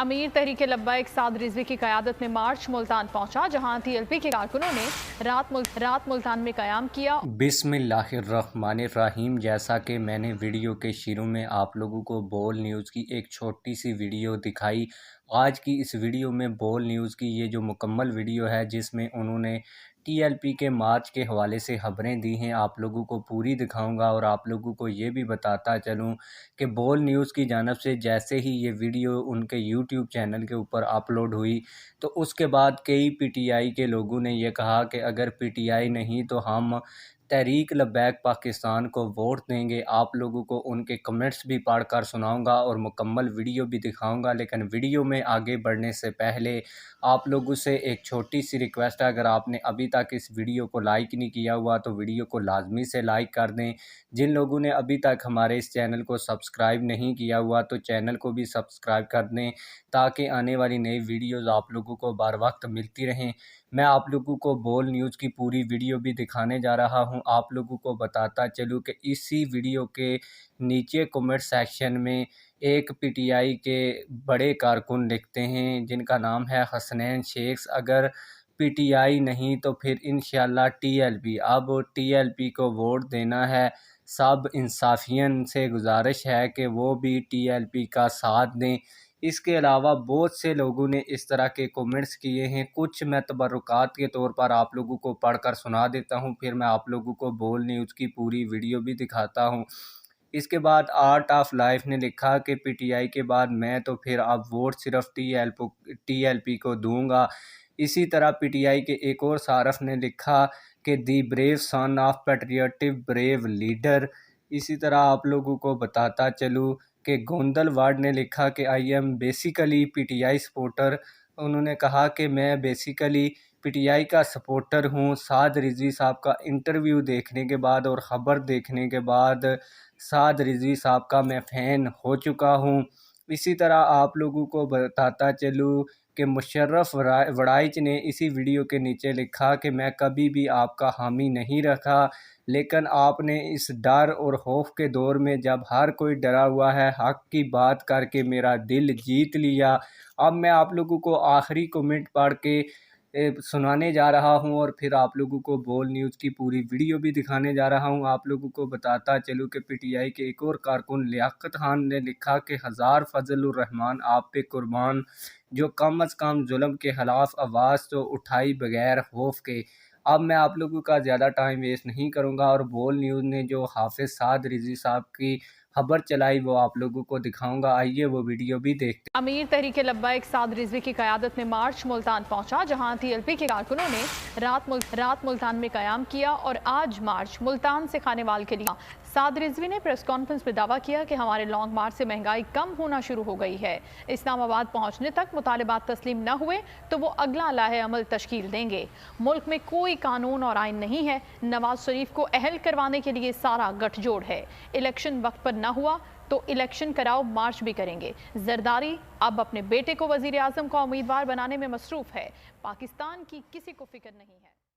امیر تحریک لبیک سعد رضوی کی قیادت میں مارچ ملتان پہنچا، جہاں TLP کے کارکنوں نے رات ملتان میں قیام کیا۔ بسم اللہ الرحمن الرحیم۔ جیسا کہ میں نے ویڈیو کے شروع میں آپ لوگوں کو بول نیوز کی ایک چھوٹی سی ویڈیو دکھائی، آج کی اس ویڈیو میں بول نیوز کی یہ جو مکمل ویڈیو ہے جس میں انہوں نے TLP کے مارچ کے حوالے سے خبریں دی ہیں، آپ لوگوں کو پوری دکھاؤں گا اور آپ لوگوں کو یہ بھی بتاتا چلوں کہ بول نیوز کی جانب سے جیسے ہی یہ ویڈیو ان کے YouTube چینل کے اوپر اپلوڈ ہوئی تو اس کے بعد کئی PTI کے لوگوں نے یہ کہا کہ اگر PTI نہیں تو ہم تحریک لبیک پاکستان کو ووٹ دیں گے۔ آپ لوگوں کو ان کے کمنٹس بھی پڑھ کر سناؤں گا اور مکمل ویڈیو بھی دکھاؤں گا، لیکن ویڈیو میں آگے بڑھنے سے پہلے آپ لوگوں سے ایک چھوٹی سی ریکویسٹ ہے، اگر آپ نے ابھی تک اس ویڈیو کو لائک نہیں کیا ہوا تو ویڈیو کو لازمی سے لائک کر دیں۔ جن لوگوں نے ابھی تک ہمارے اس چینل کو سبسکرائب نہیں کیا ہوا تو چینل کو بھی سبسکرائب کر دیں تاکہ آنے والی نئی ویڈیوز آپ لوگوں کو بر وقت ملتی رہیں۔ میں آپ لوگوں کو بول نیوز کی پوری ویڈیو بھی دکھانے جا رہا ہوں، آپ لوگوں کو بتاتا چلوں کہ اسی ویڈیو کے نیچے کمنٹ سیکشن میں ایک PTI کے بڑے کارکن لکھتے ہیں جن کا نام ہے حسنین شیخ، اگر PTI نہیں تو پھر انشاءاللہ TLP۔ اب TLP کو ووٹ دینا ہے، سب انصافین سے گزارش ہے کہ وہ بھی TLP کا ساتھ دیں۔ اس کے علاوہ بہت سے لوگوں نے اس طرح کے کومنٹس کیے ہیں، کچھ میں تبرکات کے طور پر آپ لوگوں کو پڑھ کر سنا دیتا ہوں، پھر میں آپ لوگوں کو بول نیوز کی پوری ویڈیو بھی دکھاتا ہوں۔ اس کے بعد آرٹ آف لائف نے لکھا کہ PTI کے بعد میں تو پھر اب ووٹ صرف TLP کو دوں گا۔ اسی طرح PTI کے ایک اور صارف نے لکھا کہ the brave son of patriotic brave leader. اسی طرح آپ لوگوں کو بتاتا چلوں کہ گوندل وارڈ نے لکھا کہ I am basically PTI supporter. انہوں نے کہا کہ میں بیسیکلی PTI کا سپورٹر ہوں۔ سعد رضوی صاحب کا انٹرویو دیکھنے کے بعد اور خبر دیکھنے کے بعد سعد رضوی صاحب کا میں فین ہو چکا ہوں۔ اسی طرح آپ لوگوں کو بتاتا چلوں کہ مشرف وڑائچ نے اسی ویڈیو کے نیچے لکھا کہ میں کبھی بھی آپ کا حامی نہیں رکھا، لیکن آپ نے اس ڈر اور خوف کے دور میں جب ہر کوئی ڈرا ہوا ہے حق کی بات کر کے میرا دل جیت لیا۔ اب میں آپ لوگوں کو آخری کومنٹ پڑھ کے سنانے جا رہا ہوں اور پھر آپ لوگوں کو بول نیوز کی پوری ویڈیو بھی دکھانے جا رہا ہوں۔ آپ لوگوں کو بتاتا چلوں کہ PTI کے ایک اور کارکن لیاقت خان نے لکھا کہ ہزار فضل الرحمان آپ پہ قربان، جو کم از کم ظلم کے خلاف آواز تو اٹھائی بغیر خوف کے۔ اب میں آپ لوگوں کا زیادہ ٹائم ویسٹ نہیں کروں گا اور بول نیوز نے جو حافظ سعد رضوی صاحب کی خبر چلائی وہ آپ لوگوں کو دکھاؤں گا، آئیے وہ ویڈیو بھی دیکھتے ہیں۔ امیر تحریک لبیک سعد رضوی کی قیادت میں مارچ ملتان پہنچا، جہاں TLP کے کارکنوں نے رات ملتان میں قیام کیا اور آج مارچ ملتان سے کھانے وال کے لیے۔ سعد رضوی نے پریس کانفرنس میں دعویٰ کیا کہ ہمارے لانگ مارچ سے مہنگائی کم ہونا شروع ہو گئی ہے، اسلام آباد پہنچنے تک مطالبات تسلیم نہ ہوئے تو وہ اگلا لائحہ عمل تشکیل دیں گے۔ ملک میں کوئی قانون اور آئین نہیں ہے، نواز شریف کو اہل کروانے کے لیے سارا گٹھ جوڑ ہے، الیکشن وقت پر نہ ہوا تو الیکشن کراؤ، مارچ بھی کریں گے۔ زرداری اب اپنے بیٹے کو وزیر اعظم کا امیدوار بنانے میں مصروف ہے، پاکستان کی کسی کو فکر نہیں ہے۔